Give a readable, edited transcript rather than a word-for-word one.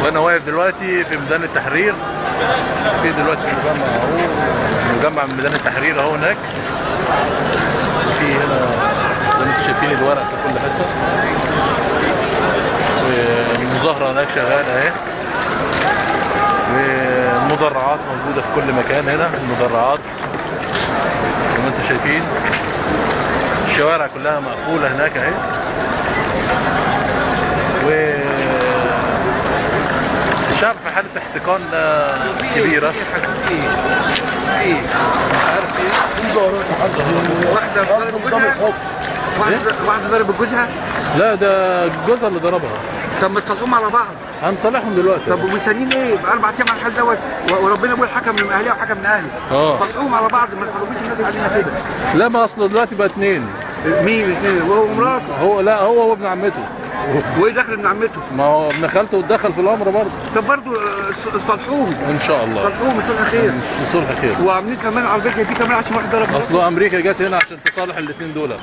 وانا واقف دلوقتي في ميدان التحرير. في دلوقتي مجمع اهو، مجمع من ميدان التحرير اهو هناك. في هنا زي ما انتم شايفين الورق في كل حته، والمظاهره هناك شغاله اهي، والمدرعات موجوده في كل مكان. هنا المدرعات زي ما انتم شايفين، الشوارع كلها مقفوله هناك اهي. الشعب في حالة احتقان كبيرة. واحدة ضربت جوزها؟ لا ده جوزها اللي ضربها. طب ما تصلحوهم على بعض. هنصالحهم دلوقتي. طب ومستنيين ايه؟ بقى 4 ايام على الحال دوت، وربنا يقول حكم من اهلها وحكم من اهلي. صلحوهم على بعض، ما تخلوش الناس علينا كده. لا ما اصله دلوقتي بقى 2. مين الاثنين؟ وهو ومراته؟ هو لا هو وابن عمته. وايه دخل ابن عمته؟ ما هو ابن خالته اتدخل في الامر برضه. طب برضه صلحوهم ان شاء الله. صلحوهم بصلح خير. بصلح خير. وعاملين كمان على الفكره دي كمان عشان واحد ضرب. اصله امريكا جت هنا عشان تصالح الاثنين دول.